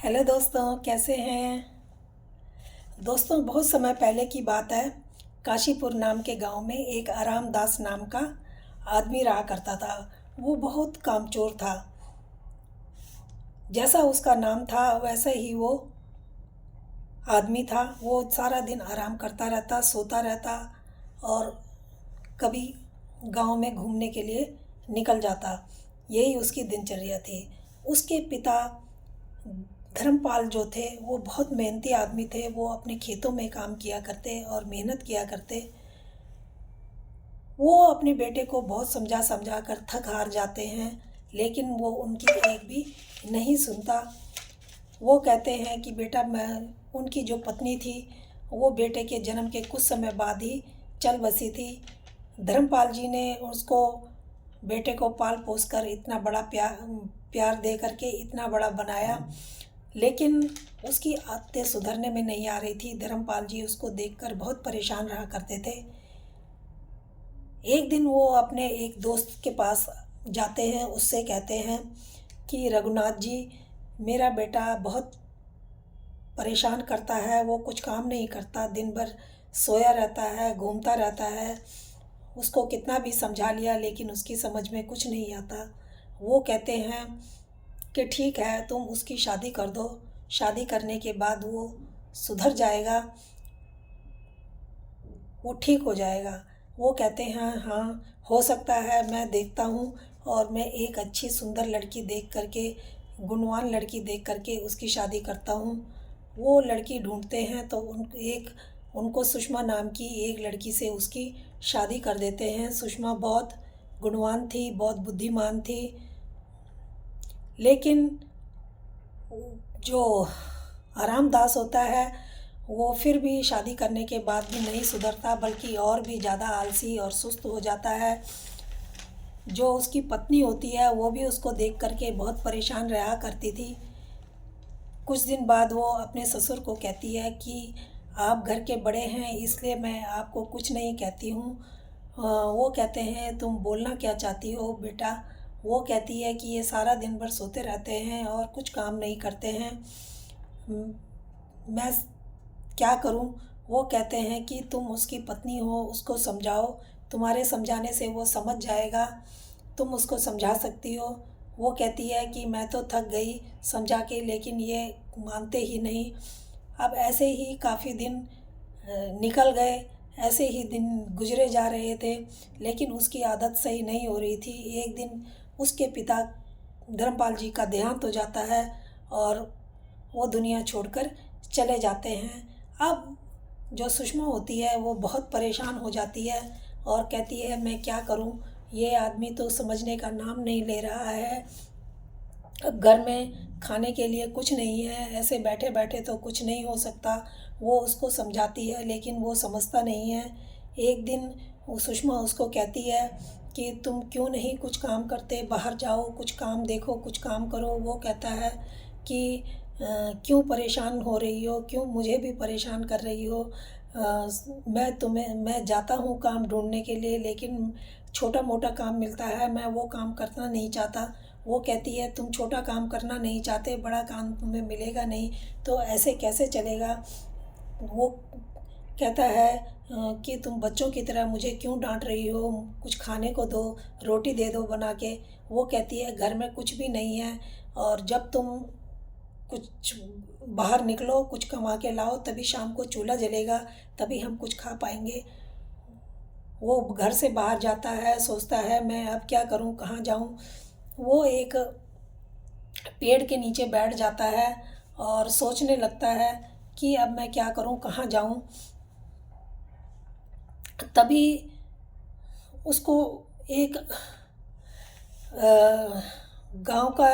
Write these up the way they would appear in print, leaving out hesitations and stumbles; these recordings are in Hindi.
हेलो दोस्तों, कैसे हैं। दोस्तों, बहुत समय पहले की बात है। काशीपुर नाम के गांव में एक आराम दास नाम का आदमी रहा करता था। वो बहुत कामचोर था। जैसा उसका नाम था वैसे ही वो आदमी था। वो सारा दिन आराम करता रहता, सोता रहता और कभी गांव में घूमने के लिए निकल जाता। यही उसकी दिनचर्या थी। उसके पिता धर्मपाल जो थे वो बहुत मेहनती आदमी थे। वो अपने खेतों में काम किया करते और मेहनत किया करते। वो अपने बेटे को बहुत समझा समझा कर थक हार जाते हैं, लेकिन वो उनकी एक भी नहीं सुनता। वो कहते हैं कि बेटा, मैं उनकी जो पत्नी थी वो बेटे के जन्म के कुछ समय बाद ही चल बसी थी। धर्मपाल जी ने उसको, बेटे को पाल पोस कर इतना बड़ा प्यार प्यार दे करके इतना बड़ा बनाया, लेकिन उसकी आदतें सुधरने में नहीं आ रही थी। धर्मपाल जी उसको देखकर बहुत परेशान रहा करते थे। एक दिन वो अपने एक दोस्त के पास जाते हैं, उससे कहते हैं कि रघुनाथ जी, मेरा बेटा बहुत परेशान करता है। वो कुछ काम नहीं करता, दिन भर सोया रहता है, घूमता रहता है। उसको कितना भी समझा लिया लेकिन उसकी समझ में कुछ नहीं आता। वो कहते हैं कि ठीक है, तुम उसकी शादी कर दो। शादी करने के बाद वो सुधर जाएगा, वो ठीक हो जाएगा। वो कहते हैं हाँ, हो सकता है, मैं देखता हूँ और मैं एक अच्छी सुंदर लड़की देख करके, गुणवान लड़की देख करके उसकी शादी करता हूँ। वो लड़की ढूंढते हैं तो उनको सुषमा नाम की एक लड़की से उसकी शादी कर देते हैं। सुषमा बहुत गुणवान थी, बहुत बुद्धिमान थी, लेकिन जो आरामदास होता है वो फिर भी शादी करने के बाद भी नहीं सुधरता, बल्कि और भी ज़्यादा आलसी और सुस्त हो जाता है। जो उसकी पत्नी होती है वो भी उसको देख करके बहुत परेशान रहा करती थी। कुछ दिन बाद वो अपने ससुर को कहती है कि आप घर के बड़े हैं, इसलिए मैं आपको कुछ नहीं कहती हूँ। वो कहते हैं तुम बोलना क्या चाहती हो बेटा। वो कहती है कि ये सारा दिन भर सोते रहते हैं और कुछ काम नहीं करते हैं, मैं क्या करूं। वो कहते हैं कि तुम उसकी पत्नी हो, उसको समझाओ, तुम्हारे समझाने से वो समझ जाएगा, तुम उसको समझा सकती हो। वो कहती है कि मैं तो थक गई समझा के, लेकिन ये मानते ही नहीं। अब ऐसे ही काफ़ी दिन निकल गए। ऐसे ही दिन गुजरे जा रहे थे, लेकिन उसकी आदत सही नहीं हो रही थी। एक दिन उसके पिता धर्मपाल जी का देहांत हो जाता है और वो दुनिया छोड़कर चले जाते हैं। अब जो सुषमा होती है वो बहुत परेशान हो जाती है और कहती है मैं क्या करूं, ये आदमी तो समझने का नाम नहीं ले रहा है। अब घर में खाने के लिए कुछ नहीं है, ऐसे बैठे बैठे तो कुछ नहीं हो सकता। वो उसको समझाती है लेकिन वो समझता नहीं है। एक दिन वो सुषमा उसको कहती है कि तुम क्यों नहीं कुछ काम करते, बाहर जाओ, कुछ काम देखो, कुछ काम करो। वो कहता है कि क्यों परेशान हो रही हो, क्यों मुझे भी परेशान कर रही हो। मैं जाता हूँ काम ढूंढने के लिए, लेकिन छोटा मोटा काम मिलता है, मैं वो काम करना नहीं चाहता। वो कहती है तुम छोटा काम करना नहीं चाहते, बड़ा काम तुम्हें मिलेगा नहीं, तो ऐसे कैसे चलेगा। वो कहता है कि तुम बच्चों की तरह मुझे क्यों डांट रही हो, कुछ खाने को दो, रोटी दे दो बना के। वो कहती है घर में कुछ भी नहीं है, और जब तुम कुछ बाहर निकलो, कुछ कमा के लाओ, तभी शाम को चूल्हा जलेगा, तभी हम कुछ खा पाएंगे। वो घर से बाहर जाता है, सोचता है मैं अब क्या करूं, कहाँ जाऊं। वो एक पेड़ के नीचे बैठ जाता है और सोचने लगता है कि अब मैं क्या करूं, कहाँ जाऊं। तभी उसको एक गांव का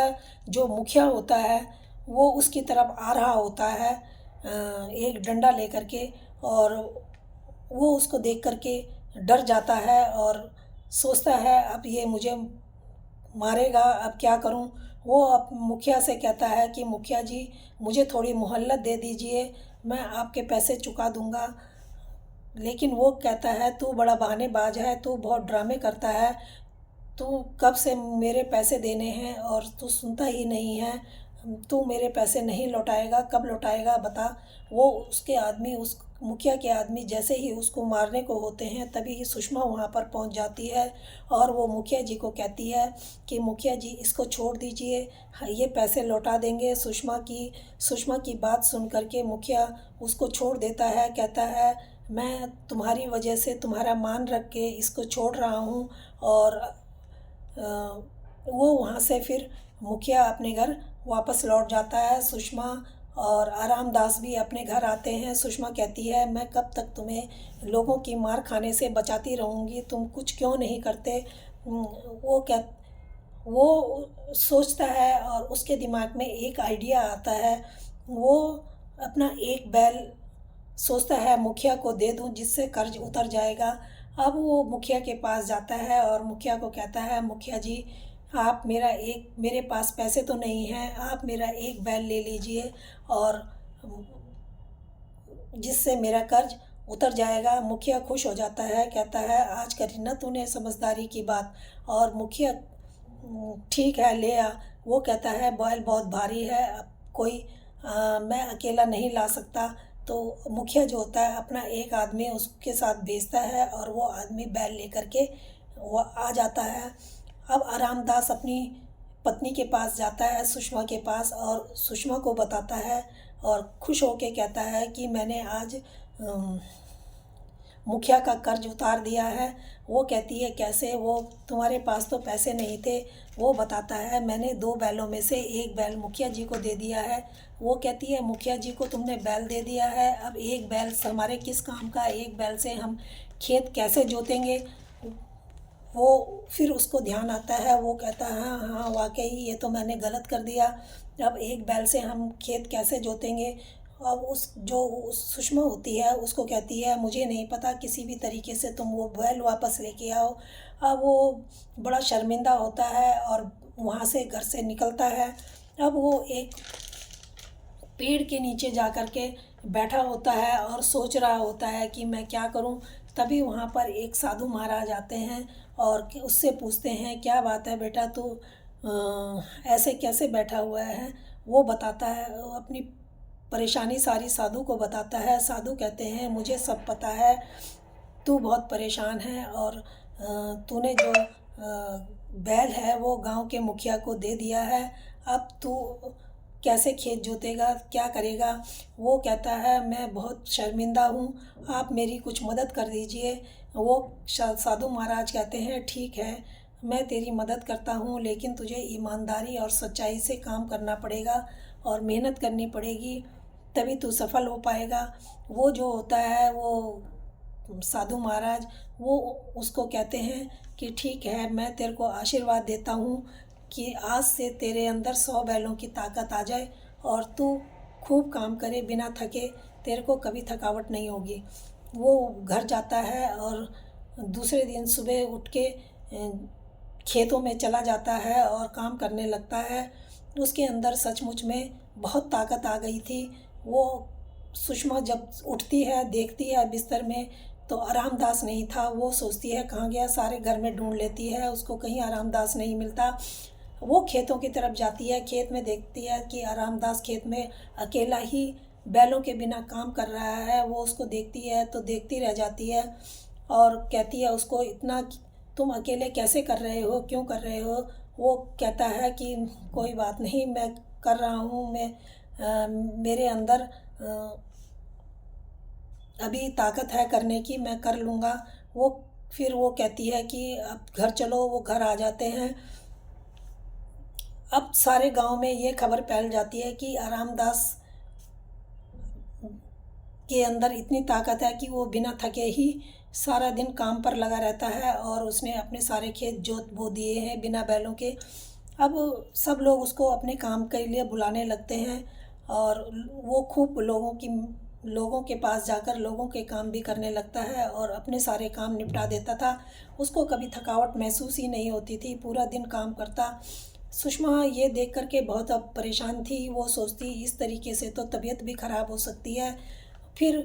जो मुखिया होता है वो उसकी तरफ आ रहा होता है, एक डंडा लेकर के। और वो उसको देख करके डर जाता है और सोचता है अब ये मुझे मारेगा, अब क्या करूं। वो अब मुखिया से कहता है कि मुखिया जी, मुझे थोड़ी मोहल्लत दे दीजिए, मैं आपके पैसे चुका दूंगा। लेकिन वो कहता है तू बड़ा बहानेबाज है, तू बहुत ड्रामे करता है, तू कब से मेरे पैसे देने हैं और तू सुनता ही नहीं है। तू मेरे पैसे नहीं लौटाएगा, कब लौटाएगा बता। वो उसके आदमी, उस मुखिया के आदमी जैसे ही उसको मारने को होते हैं तभी सुषमा वहाँ पर पहुँच जाती है और वो मुखिया जी को कहती है कि मुखिया जी इसको छोड़ दीजिए, ये पैसे लौटा देंगे। सुषमा की बात सुन करके मुखिया उसको छोड़ देता है, कहता है मैं तुम्हारी वजह से तुम्हारा मान रख के इसको छोड़ रहा हूँ। और वो वहाँ से फिर मुखिया अपने घर वापस लौट जाता है। सुषमा और आरामदास भी अपने घर आते हैं। सुषमा कहती है मैं कब तक तुम्हें लोगों की मार खाने से बचाती रहूँगी, तुम कुछ क्यों नहीं करते। वो सोचता है और उसके दिमाग में एक आइडिया आता है। वो अपना एक बैल सोचता है मुखिया को दे दूं जिससे कर्ज उतर जाएगा। अब वो मुखिया के पास जाता है और मुखिया को कहता है मुखिया जी आप मेरे पास पैसे तो नहीं हैं, आप मेरा एक बैल ले लीजिए और जिससे मेरा कर्ज उतर जाएगा। मुखिया खुश हो जाता है, कहता है आज करी ना तूने समझदारी की बात। और मुखिया ठीक है ले आ। वो कहता है बैल बहुत भारी है, अब मैं अकेला नहीं ला सकता। तो मुखिया जो होता है अपना एक आदमी उसके साथ भेजता है और वो आदमी बैल लेकर के वो आ जाता है। अब आरामदास अपनी पत्नी के पास जाता है, सुषमा के पास, और सुषमा को बताता है और खुश होके कहता है कि मैंने आज मुखिया का कर्ज उतार दिया है। वो कहती है कैसे, वो तुम्हारे पास तो पैसे नहीं थे। वो बताता है मैंने 2 बैलों में से एक बैल मुखिया जी को दे दिया है। वो कहती है मुखिया जी को तुमने बैल दे दिया है, अब एक बैल हमारे किस काम का, एक बैल से हम खेत कैसे जोतेंगे। वो फिर उसको ध्यान आता है, वो कहता है हाँ हाँ वाकई ये तो मैंने गलत कर दिया, अब एक बैल से हम खेत कैसे जोतेंगे। अब उस सुषमा होती है उसको कहती है मुझे नहीं पता, किसी भी तरीके से तुम वो बैल वापस लेके आओ। अब वो बड़ा शर्मिंदा होता है और वहाँ से घर से निकलता है। अब वो एक पेड़ के नीचे जा कर के बैठा होता है और सोच रहा होता है कि मैं क्या करूं। तभी वहाँ पर एक साधु महाराज आते हैं और उससे पूछते हैं क्या बात है बेटा, तू ऐसे कैसे बैठा हुआ है। वो बताता है अपनी परेशानी सारी साधु को बताता है। साधु कहते हैं मुझे सब पता है, तू बहुत परेशान है और तूने जो बैल है वो गांव के मुखिया को दे दिया है, अब तू कैसे खेत जोतेगा, क्या करेगा। वो कहता है मैं बहुत शर्मिंदा हूँ, आप मेरी कुछ मदद कर दीजिए। वो साधु महाराज कहते हैं ठीक है मैं तेरी मदद करता हूँ, लेकिन तुझे ईमानदारी और सच्चाई से काम करना पड़ेगा और मेहनत करनी पड़ेगी, तभी तू सफल हो पाएगा। वो जो होता है वो साधु महाराज वो उसको कहते हैं कि ठीक है मैं तेरे को आशीर्वाद देता हूँ कि आज से तेरे अंदर 100 बैलों की ताकत आ जाए और तू खूब काम करे बिना थके, तेरे को कभी थकावट नहीं होगी। वो घर जाता है और दूसरे दिन सुबह उठ के खेतों में चला जाता है और काम करने लगता है। उसके अंदर सचमुच में बहुत ताकत आ गई थी। वो सुषमा जब उठती है देखती है बिस्तर में तो आरामदास नहीं था। वो सोचती है कहाँ गया, सारे घर में ढूंढ लेती है, उसको कहीं आरामदास नहीं मिलता। वो खेतों की तरफ जाती है, खेत में देखती है कि आरामदास खेत में अकेला ही बैलों के बिना काम कर रहा है। वो उसको देखती है तो देखती रह जाती है और कहती है उसको इतना तुम अकेले कैसे कर रहे हो, क्यों कर रहे हो। वो कहता है कि कोई बात नहीं मैं कर रहा हूँ, मेरे अंदर अभी ताकत है करने की, मैं कर लूँगा। फिर वो कहती है कि अब घर चलो। वो घर आ जाते हैं। अब सारे गांव में ये खबर फैल जाती है कि आरामदास के अंदर इतनी ताकत है कि वो बिना थके ही सारा दिन काम पर लगा रहता है और उसने अपने सारे खेत जोत बो दिए हैं बिना बैलों के। अब सब लोग उसको अपने काम के लिए बुलाने लगते हैं और वो खूब लोगों के पास जाकर लोगों के काम भी करने लगता है और अपने सारे काम निपटा देता था। उसको कभी थकावट महसूस ही नहीं होती थी, पूरा दिन काम करता। सुषमा ये देख कर के बहुत अब परेशान थी। वो सोचती इस तरीके से तो तबीयत भी ख़राब हो सकती है। फिर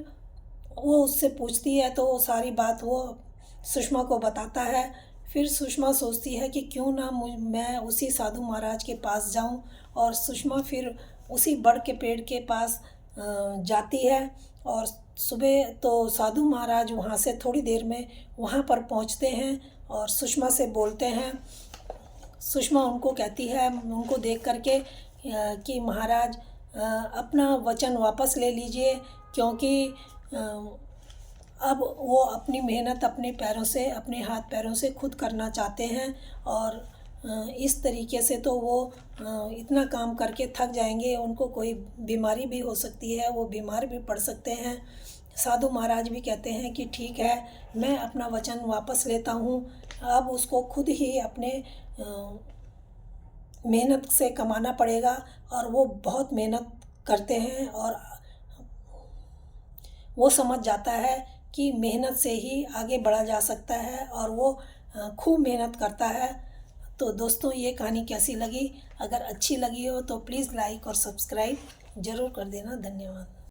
वो उससे पूछती है तो सारी बात वो सुषमा को बताता है। फिर सुषमा सोचती है कि क्यों ना मैं उसी साधु महाराज के पास जाऊं और सुषमा फिर उसी बड़ के पेड़ के पास जाती है। और सुबह तो साधु महाराज वहाँ से थोड़ी देर में वहाँ पर पहुँचते हैं और सुषमा से बोलते हैं। सुषमा उनको कहती है, उनको देख करके कि महाराज अपना वचन वापस ले लीजिए, क्योंकि अब वो अपनी मेहनत अपने पैरों से, अपने हाथ पैरों से खुद करना चाहते हैं। और इस तरीके से तो वो इतना काम करके थक जाएंगे, उनको कोई बीमारी भी हो सकती है, वो बीमार भी पड़ सकते हैं। साधु महाराज भी कहते हैं कि ठीक है, मैं अपना वचन वापस लेता हूँ। अब उसको खुद ही अपने मेहनत से कमाना पड़ेगा। और वो बहुत मेहनत करते हैं और वो समझ जाता है कि मेहनत से ही आगे बढ़ा जा सकता है, और वो खूब मेहनत करता है। तो दोस्तों, ये कहानी कैसी लगी? अगर अच्छी लगी हो तो प्लीज़ लाइक और सब्सक्राइब ज़रूर कर देना। धन्यवाद।